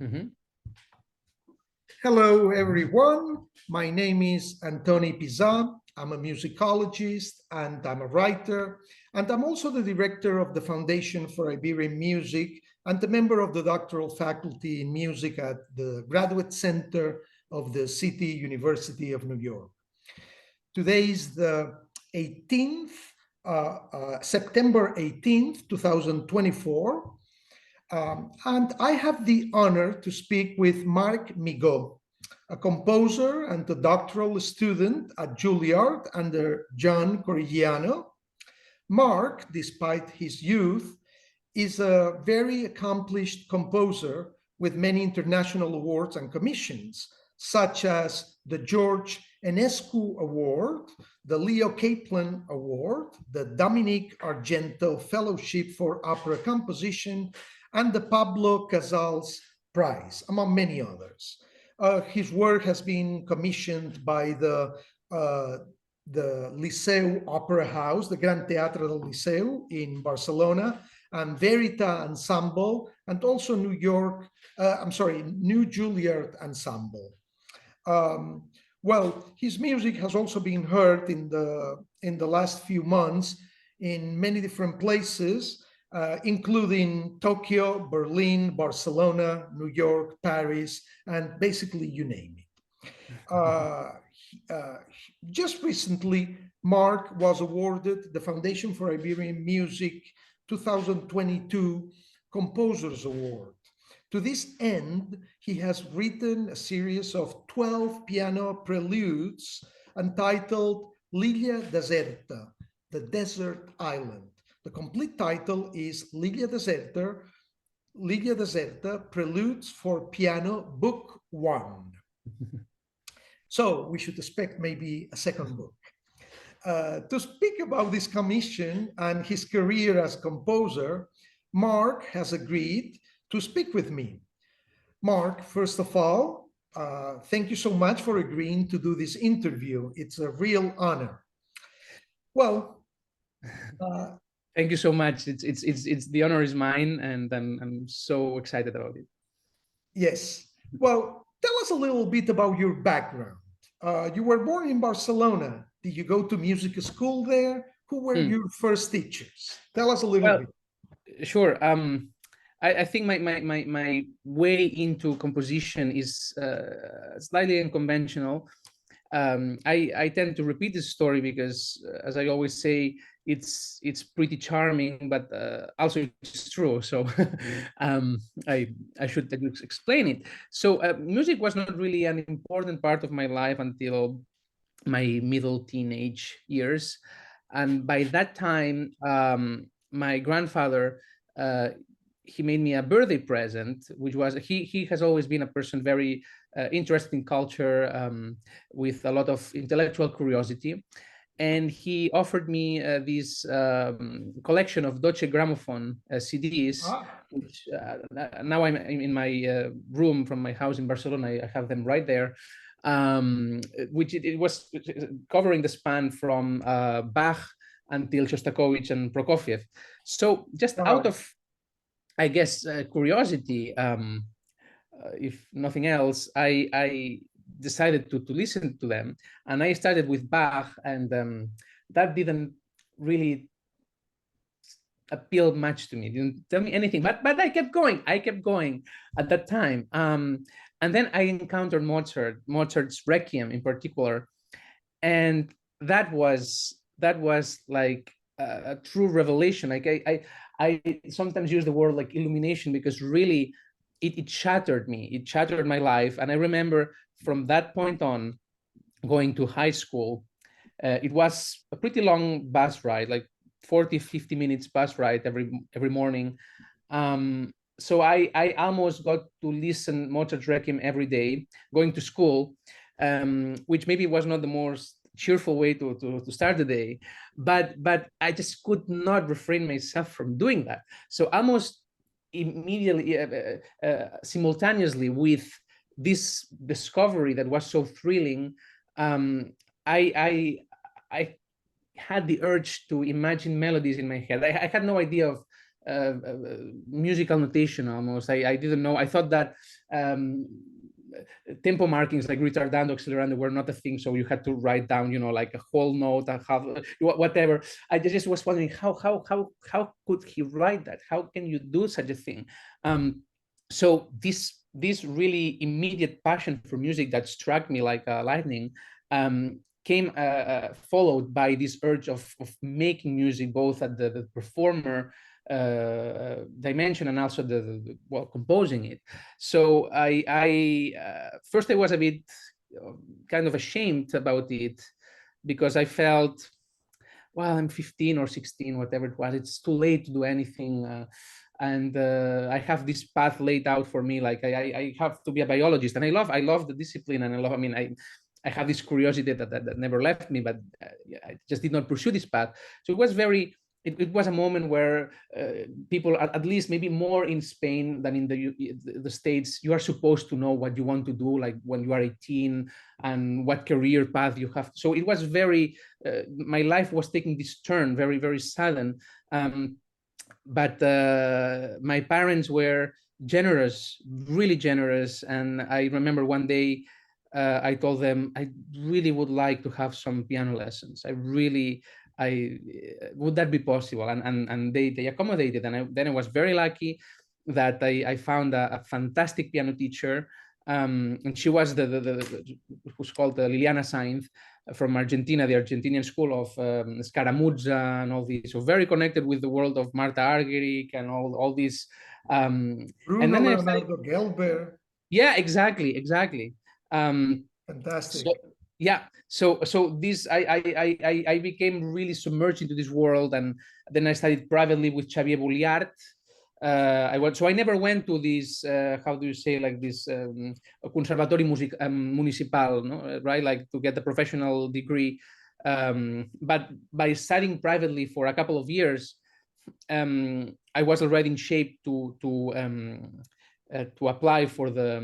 Mhm. Hello, everyone. My name is Antoni Piza. I'm a musicologist and I'm a writer, and I'm also the director of the Foundation for Iberian Music and a member of the doctoral faculty in music at the Graduate Center of the City University of New York. Today is the 18th, September 18th, 2024. And I have the honor to speak with Marc Migo, a composer and a doctoral student at Juilliard under John Corigliano. Marc, despite his youth, is a very accomplished composer with many international awards and commissions, such as the George Enescu Award, the Leo Kaplan Award, the Dominique Argento Fellowship for Opera Composition, and the Pablo Casals Prize, among many others. His work has been commissioned by the Liceu Opera House, the Gran Teatre del Liceu in Barcelona, and Verita Ensemble, and also New Juilliard Ensemble. Well, his music has also been heard in the last few months in many different places, including Tokyo, Berlin, Barcelona, New York, Paris, and basically you name it. Just recently, Marc was awarded the Foundation for Iberian Music 2022 Composers Award. To this end, he has written a series of 12 piano preludes entitled L'Illa Deserta, the Desert Island. The complete title is L'Illa Deserta, Preludes for Piano, Book 1. So we should expect maybe a second book. To speak about this commission and his career as composer, Marc has agreed to speak with me. Marc, first of all, thank you so much for agreeing to do this interview. It's a real honor. Well, thank you so much. It's the honor is mine, and I'm so excited about it. Yes. Well, tell us a little bit about your background. You were born in Barcelona. Did you go to music school there? Who were your first teachers? Tell us a little bit. Sure. I think my way into composition is slightly unconventional. I tend to repeat this story because, as I always say, it's pretty charming, but also it's true. So I should explain it. So music was not really an important part of my life until my middle teenage years, and by that time, my grandfather he made me a birthday present, which was he has always been a person very interested in culture, with a lot of intellectual curiosity, and he offered me this collection of Deutsche Grammophon CDs, which now I'm in my room from my house in Barcelona. I have them right there, which it was covering the span from Bach until Shostakovich and Prokofiev. So just out of, I guess, curiosity, if nothing else, I decided to listen to them, and I started with Bach, and that didn't really appeal much to me. Didn't tell me anything, but I kept going. I kept going at that time, and then I encountered Mozart's Requiem in particular, and that was like a true revelation. Like I sometimes use the word like illumination, because really it shattered me. It shattered my life. And I remember from that point on, going to high school, it was a pretty long bus ride, like 40-50 minutes bus ride every morning. So I almost got to listen Mozart's Requiem every day going to school, which maybe was not the most cheerful way to start the day, but I just could not refrain myself from doing that. So almost immediately, simultaneously with this discovery that was so thrilling, I had the urge to imagine melodies in my head. I had no idea of musical notation almost. I didn't know. I thought that tempo markings like retardando, accelerando were not a thing. So you had to write down, like a whole note, a half, whatever. I just was wondering how could he write that? How can you do such a thing? So this really immediate passion for music that struck me like lightning came followed by this urge of making music, both at the performer dimension and also well, composing it. So first I was a bit kind of ashamed about it, because I felt, well, I'm 15 or 16, whatever it was, it's too late to do anything. And I have this path laid out for me. Like I have to be a biologist, and I love the discipline, and I have this curiosity that never left me, but I just did not pursue this path. So it was it was a moment where people, at least maybe more in Spain than in the States, you are supposed to know what you want to do, like when you are 18, and what career path you have. So it was my life was taking this turn, very, very sudden. But my parents were generous, really generous. And I remember one day I told them I really would like to have some piano lessons. Would that be possible? And they accommodated. And then I was very lucky that I found a fantastic piano teacher. And she was who's called Liliana Sainz from Argentina, the Argentinian school of Scaramuzza and all these. So very connected with the world of Marta Argerich and all these. Bruno and then Leonardo Gelber. Yeah, exactly. Fantastic. So this I became really submerged into this world, and then I studied privately with Xavier Bouliart. So I never went to this how do you say, like this conservatory municipal, no? Right, like to get the professional degree, but by studying privately for a couple of years, I was already in shape to apply for the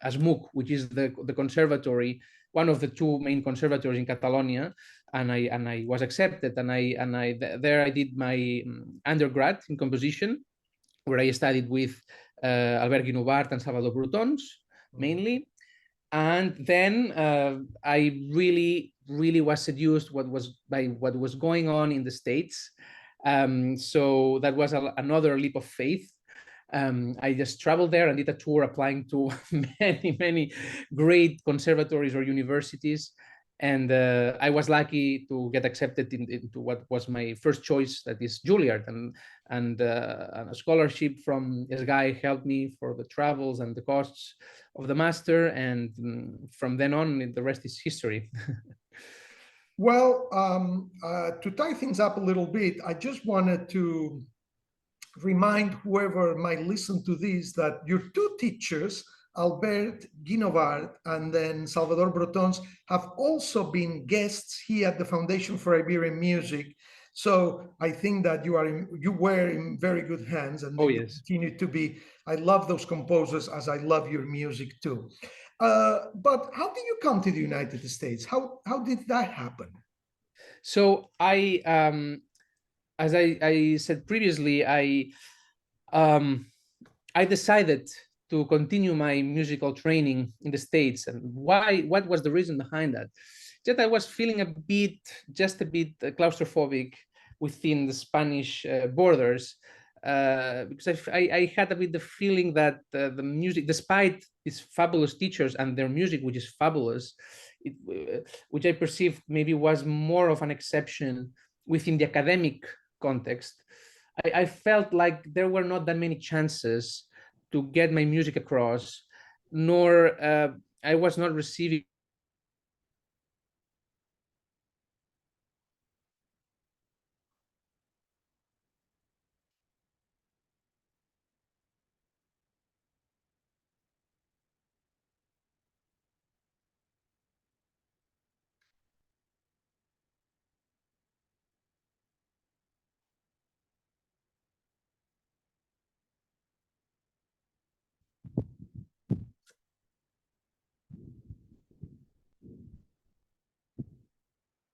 ASMUC, which is the conservatory, one of the two main conservatories in Catalonia, and I was accepted, and there I did my undergrad in composition, where I studied with Albert Guinovart and Salvador Brutons mainly. And then I really was seduced by what was going on in the States. So that was another leap of faith. I just traveled there and did a tour applying to many great conservatories or universities. And I was lucky to get accepted into what was my first choice, that is Juilliard. And a scholarship from this guy helped me for the travels and the costs of the master. And from then on, the rest is history. Well, to tie things up a little bit, I just wanted to remind whoever might listen to this that your two teachers, Albert Guinovart and then Salvador Brotons, have also been guests here at the Foundation for Iberian Music. So I think that you were in very good hands, and oh, yes, continue to be. I love those composers as I love your music too. But how did you come to the United States? How did that happen? So as I said previously, I decided to continue my musical training in the States. And why? What was the reason behind that? Just I was feeling just a bit claustrophobic within the Spanish borders, because I had a bit the feeling that the music, despite these fabulous teachers and their music, which is fabulous, which I perceived maybe was more of an exception within the academic context, I felt like there were not that many chances to get my music across, nor I was not receiving